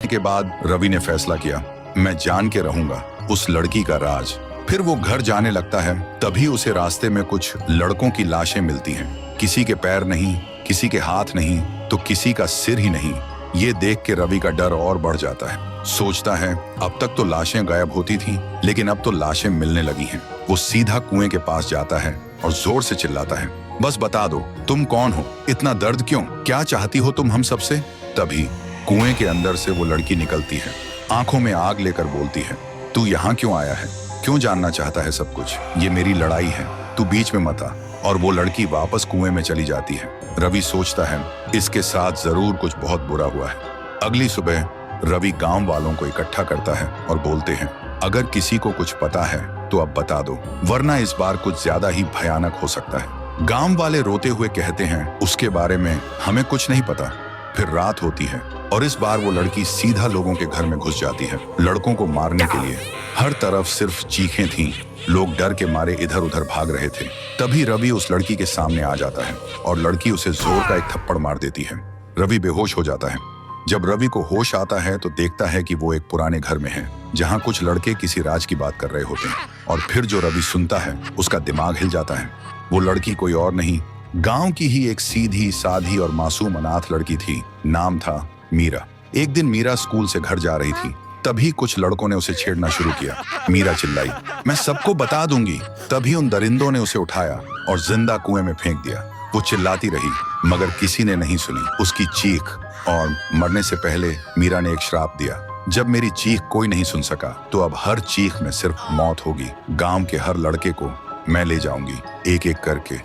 के बाद रवि ने फैसला किया, मैं जान के रहूंगा उस लड़की का राज। फिर वो घर जाने लगता है, तभी उसे रास्ते में कुछ लड़कों की लाशें मिलती हैं। किसी के पैर नहीं, किसी के हाथ नहीं, तो किसी का सिर ही नहीं। ये देख के रवि का डर और बढ़ जाता है। सोचता है अब तक तो लाशें गायब होती थीं, लेकिन अब तो लाशें मिलने लगी हैं। वो सीधा कुएं के पास जाता है और जोर से चिल्लाता है, बस बता दो तुम कौन हो, इतना दर्द क्यों, क्या चाहती हो तुम हम सबसे। तभी कुएं के अंदर से वो लड़की निकलती है, आंखों में आग लेकर बोलती है, तू यहाँ क्यों आया है, क्यों जानना चाहता है सब कुछ, ये मेरी लड़ाई है, तू बीच में मत आ। और वो लड़की वापस कुएं में चली जाती है। रवि सोचता है इसके साथ जरूर कुछ बहुत बुरा हुआ है। अगली सुबह रवि गांव वालों को इकट्ठा करता है और बोलते हैं, अगर किसी को कुछ पता है तो अब बता दो, वरना इस बार कुछ ज्यादा ही भयानक हो सकता है। गांव वाले रोते हुए कहते हैं, उसके बारे में हमें कुछ नहीं पता। फिर रात होती है और इस बार वो लड़की सीधा लोगों के घर में घुस जाती है, लड़कों को मारने के लिए। हर तरफ सिर्फ चीखें थीं, लोग डर के मारे इधर उधर भाग रहे थे। तभी रवि उस लड़की के सामने आ जाता है और लड़की उसे जोर का एक थप्पड़ मार देती है। रवि बेहोश हो जाता है। जब रवि को होश आता है तो देखता है कि वो एक पुराने घर में है, जहाँ कुछ लड़के किसी राज की बात कर रहे होते हैं। और फिर जो रवि सुनता है उसका दिमाग हिल जाता है। वो लड़की कोई और नहीं, गांव की ही एक सीधी साधी और मासूम अनाथ लड़की थी। नाम था मीरा। एक दिन मीरा स्कूल से घर जा रही थी, तभी कुछ लड़कों ने उसे छेड़ना शुरू किया। मीरा चिल्लाई, मैं सबको बता दूंगी। तभी उन दरिंदों ने उसे उठाया और जिंदा कुएं में फेंक दिया। वो चिल्लाती रही मगर किसी ने नहीं सुनी उसकी चीख। और मरने से पहले मीरा ने एक श्राप दिया, जब मेरी चीख कोई नहीं सुन सका तो अब हर चीख में सिर्फ मौत होगी। गांव के हर लड़के को मैं ले जाऊंगी एक एक करके।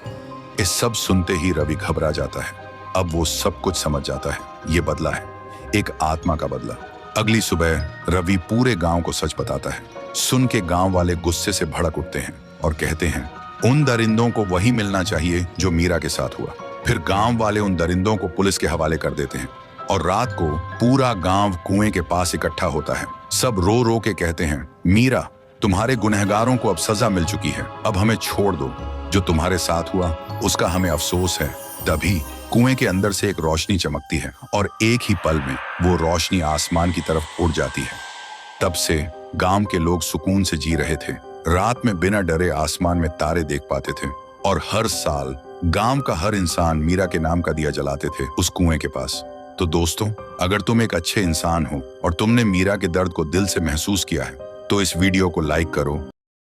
इस सब सुनते ही रवि घबरा जाता है। अब वो सब कुछ समझ जाता है, ये बदला है, एक आत्मा का बदला। अगली सुबह रवि पूरे गांव को सच बताता है। सुन के गांव वाले गुस्से से भड़क उठते हैं और कहते हैं, उन दरिंदों को वही मिलना चाहिए जो मीरा के साथ हुआ। फिर गांव वाले उन दरिंदों को पुलिस के हवाले कर देते हैं और रात को पूरा गांव कुएं के पास इकट्ठा होता है। सब रो रो के कहते हैं, मीरा तुम्हारे गुनहगारों को अब सजा मिल चुकी है, अब हमें छोड़ दो। जो तुम्हारे साथ हुआ उसका हमें अफसोस है। तभी कुएं के अंदर से एक रोशनी चमकती है और एक ही पल में वो रोशनी आसमान की तरफ उड़ जाती है। तब से गांव के लोग सुकून से जी रहे थे। रात में बिना डरे आसमान में तारे देख पाते थे और हर साल गांव का हर इंसान मीरा के नाम का दिया जलाते थे उस कुएं के पास। तो दोस्तों, अगर तुम एक अच्छे इंसान हो और तुमने मीरा के दर्द को दिल से महसूस किया है तो इस वीडियो को लाइक करो।